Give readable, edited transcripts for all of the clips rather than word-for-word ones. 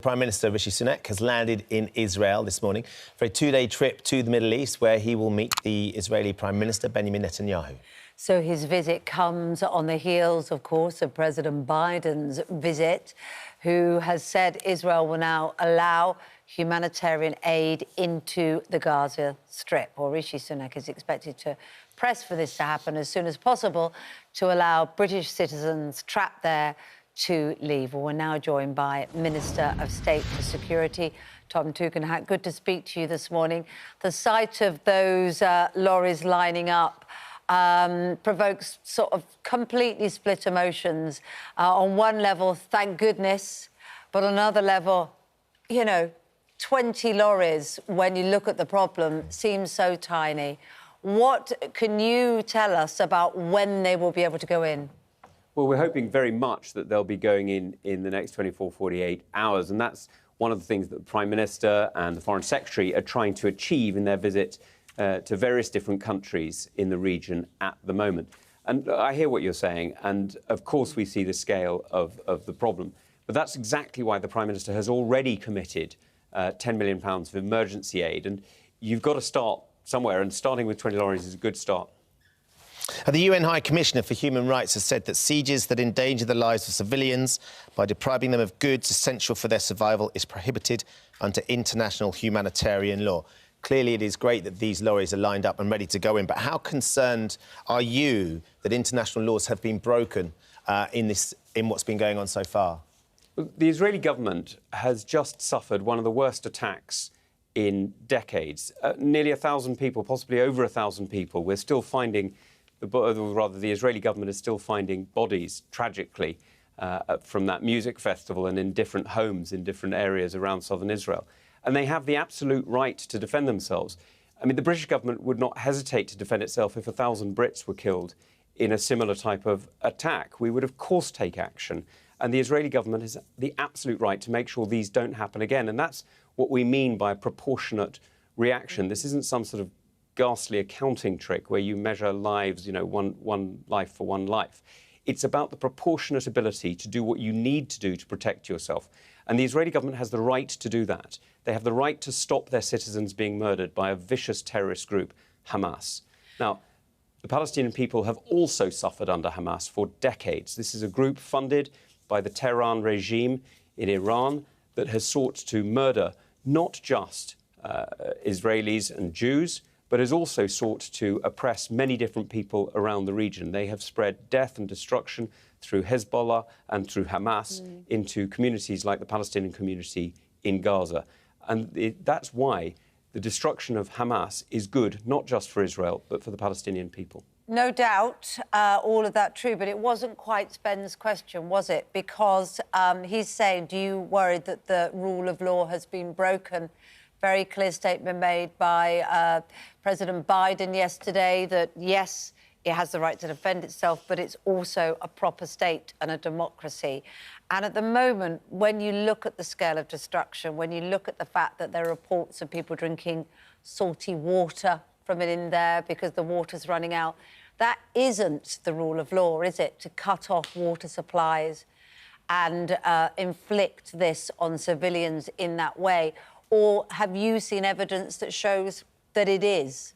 Prime Minister Rishi Sunak has landed in Israel this morning for a two-day trip to the Middle East, where he will meet the Israeli Prime Minister Benjamin Netanyahu. So his visit comes on the heels, of course, of President Biden's visit, who has said Israel will now allow humanitarian aid into the Gaza Strip. Or Rishi Sunak is expected to press for this to happen as soon as possible to allow British citizens trapped there to leave. Well, we're now joined by Minister of State for Security, Tom Tugendhat. Good to speak to you this morning. The sight of those lorries lining up provokes sort of completely split emotions. On one level, thank goodness, but on another level, you know, 20 lorries, when you look at the problem, seems so tiny. What can you tell us about when they will be able to go in? Well, we're hoping very much that they'll be going in the next 24, 48 hours. And that's one of the things that the Prime Minister and the Foreign Secretary are trying to achieve in their visit to various different countries in the region at the moment. And I hear what you're saying. And, of course, we see the scale of the problem. But that's exactly why the Prime Minister has already committed £10 million of emergency aid. And you've got to start somewhere. And starting with 20 lorries is a good start. The UN High Commissioner for Human Rights has said that sieges that endanger the lives of civilians by depriving them of goods essential for their survival is prohibited under international humanitarian law. Clearly, it is great that these lorries are lined up and ready to go in, but how concerned are you that international laws have been broken in what's been going on so far? The Israeli government has just suffered one of the worst attacks in decades. Nearly 1,000 people, possibly over 1,000 people. We're still finding... the Israeli government is still finding bodies, tragically, from that music festival and in different homes in different areas around southern Israel. And they have the absolute right to defend themselves. I mean, the British government would not hesitate to defend itself if 1,000 Brits were killed in a similar type of attack. We would, of course, take action. And the Israeli government has the absolute right to make sure these don't happen again. And that's what we mean by a proportionate reaction. This isn't some sort of ghastly accounting trick where you measure lives, you know, one life for one life. It's about the proportionate ability to do what you need to do to protect yourself. And the Israeli government has the right to do that. They have the right to stop their citizens being murdered by a vicious terrorist group, Hamas. Now, the Palestinian people have also suffered under Hamas for decades. This is a group funded by the Tehran regime in Iran that has sought to murder not just Israelis and Jews, but has also sought to oppress many different people around the region. They have spread death and destruction through Hezbollah and through Hamas into communities like the Palestinian community in Gaza. And that's why the destruction of Hamas is good, not just for Israel, but for the Palestinian people. No doubt, all of that true, but it wasn't quite Ben's question, was it? Because he's saying, do you worry that the rule of law has been broken? Very clear statement made by President Biden yesterday that, yes, it has the right to defend itself, but it's also a proper state and a democracy. And at the moment, when you look at the scale of destruction, when you look at the fact that there are reports of people drinking salty water from it in there because the water's running out, that isn't the rule of law, is it? To cut off water supplies and inflict this on civilians in that way. Or have you seen evidence that shows that it is?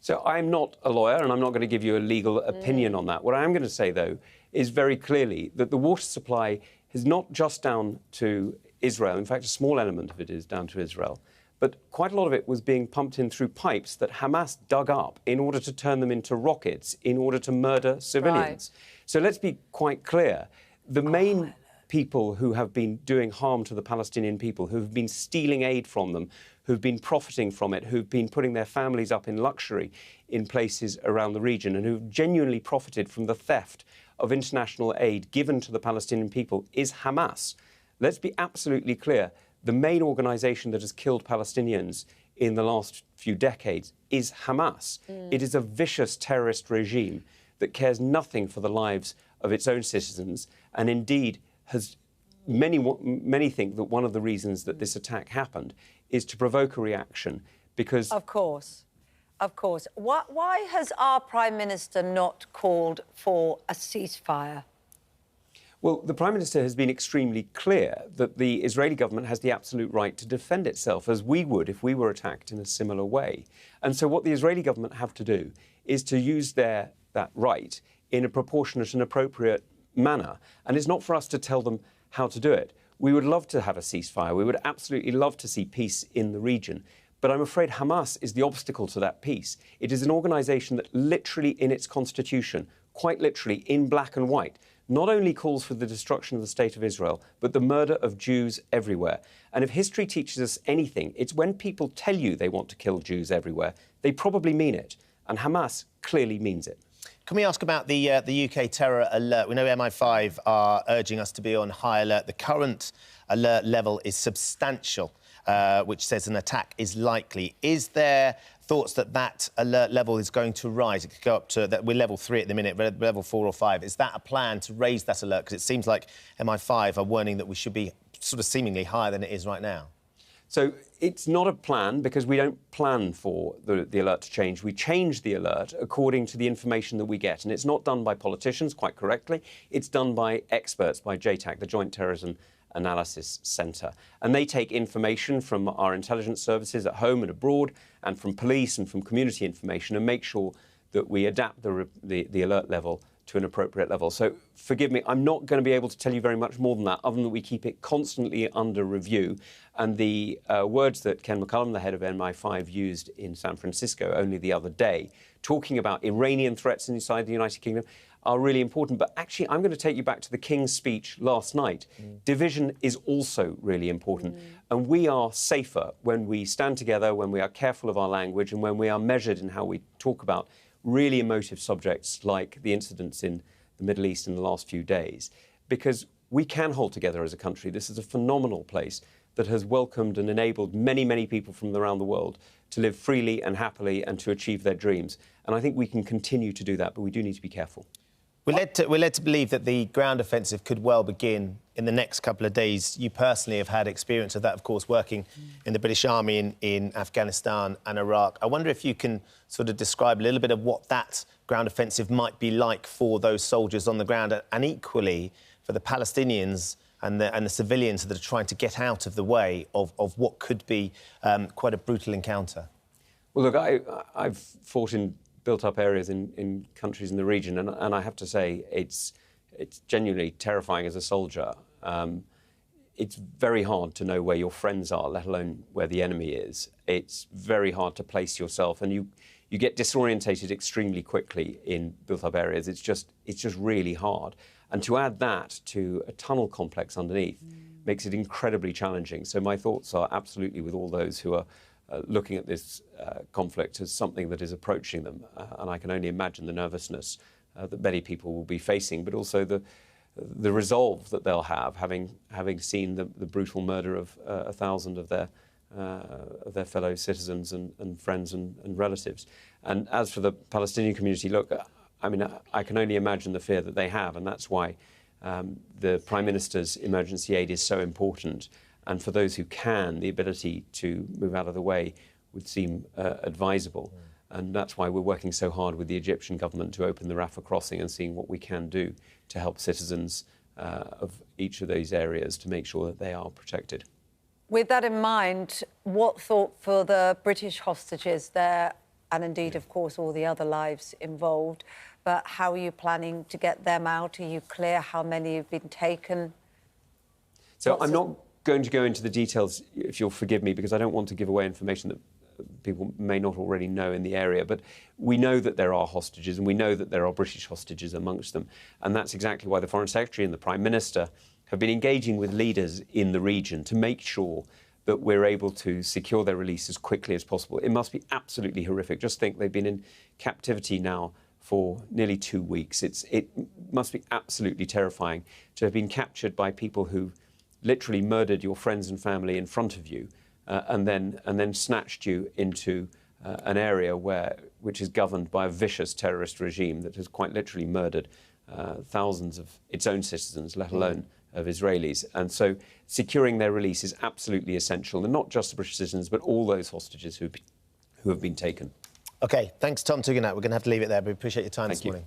So I'm not a lawyer and I'm not going to give you a legal opinion on that. What I am going to say, though, is very clearly that the water supply is not just down to Israel. In fact, a small element of it is down to Israel. But quite a lot of it was being pumped in through pipes that Hamas dug up in order to turn them into rockets, in order to murder civilians. Right. So let's be quite clear. The main people who have been doing harm to the Palestinian people, who have been stealing aid from them, who've been profiting from it, who've been putting their families up in luxury in places around the region and who've genuinely profited from the theft of international aid given to the Palestinian people is Hamas. Let's be absolutely clear. The main organisation that has killed Palestinians in the last few decades is Hamas. It is a vicious terrorist regime that cares nothing for the lives of its own citizens and indeed has many think that one of the reasons that this attack happened is to provoke a reaction because... Of course. Why has our Prime Minister not called for a ceasefire? Well, the Prime Minister has been extremely clear that the Israeli government has the absolute right to defend itself, as we would if we were attacked in a similar way. And so what the Israeli government have to do is to use that right in a proportionate and appropriate manner. And it's not for us to tell them how to do it. We would love to have a ceasefire. We would absolutely love to see peace in the region. But I'm afraid Hamas is the obstacle to that peace. It is an organisation that literally in its constitution, quite literally in black and white, not only calls for the destruction of the State of Israel, but the murder of Jews everywhere. And if history teaches us anything, it's when people tell you they want to kill Jews everywhere, they probably mean it. And Hamas clearly means it. Can we ask about the UK terror alert? We know MI5 are urging us to be on high alert. The current alert level is substantial, which says an attack is likely. Is there thoughts that alert level is going to rise? It could go up to... We're level 3 at the minute, level 4 or 5. Is that a plan to raise that alert? Because it seems like MI5 are warning that we should be sort of seemingly higher than it is right now. So it's not a plan, because we don't plan for the alert to change. We change the alert according to the information that we get. And it's not done by politicians, quite correctly. It's done by experts, by JTAC, the Joint Terrorism Analysis Centre. And they take information from our intelligence services at home and abroad, and from police and from community information, and make sure that we adapt the alert level to an appropriate level. So forgive me, I'm not going to be able to tell you very much more than that, other than that we keep it constantly under review. And the words that Ken McCullum, the head of MI5, used in San Francisco only the other day, talking about Iranian threats inside the United Kingdom, are really important. But actually, I'm going to take you back to the King's speech last night. Division is also really important. And we are safer when we stand together, when we are careful of our language, and when we are measured in how we talk about really emotive subjects like the incidents in the Middle East in the last few days, because we can hold together as a country. This is a phenomenal place that has welcomed and enabled many, many people from around the world to live freely and happily and to achieve their dreams. And I think we can continue to do that, but we do need to be careful. We're led to believe that the ground offensive could well begin in the next couple of days. You personally have had experience of that, of course, working in the British Army in Afghanistan and Iraq. I wonder if you can sort of describe a little bit of what that ground offensive might be like for those soldiers on the ground, and equally for the Palestinians and the civilians that are trying to get out of the way of what could be quite a brutal encounter. Well, look, I've fought in built-up areas in countries in the region, and I have to say it's genuinely terrifying as a soldier. It's very hard to know where your friends are, let alone where the enemy is. It's very hard to place yourself, and you get disorientated extremely quickly in built-up areas. It's just really hard. And to add that to a tunnel complex underneath makes it incredibly challenging. So my thoughts are absolutely with all those who are looking at this conflict as something that is approaching them. And I can only imagine the nervousness that many people will be facing, but also the resolve that they'll have, having seen the brutal murder of 1,000 of their fellow citizens and friends and relatives. And as for the Palestinian community, look, I mean, I can only imagine the fear that they have, and that's why the Prime Minister's emergency aid is so important. And for those who can, the ability to move out of the way would seem advisable. And that's why we're working so hard with the Egyptian government to open the Rafah crossing and seeing what we can do to help citizens of each of those areas to make sure that they are protected. With that in mind, what thought for the British hostages there, and indeed, of course, all the other lives involved, but how are you planning to get them out? Are you clear how many have been taken? So I'm not going to go into the details, if you'll forgive me, because I don't want to give away information that people may not already know in the area. But we know that there are hostages, and we know that there are British hostages amongst them. And that's exactly why the Foreign Secretary and the Prime Minister have been engaging with leaders in the region to make sure that we're able to secure their release as quickly as possible. It must be absolutely horrific. Just think, they've been in captivity now for nearly 2 weeks. It must be absolutely terrifying to have been captured by people who literally murdered your friends and family in front of you, and then snatched you into an area which is governed by a vicious terrorist regime that has quite literally murdered thousands of its own citizens, let alone of Israelis. And so securing their release is absolutely essential, and not just the British citizens, but all those hostages who have been taken. OK, thanks, Tom Tugendhat. We're going to have to leave it there, but we appreciate your time this morning.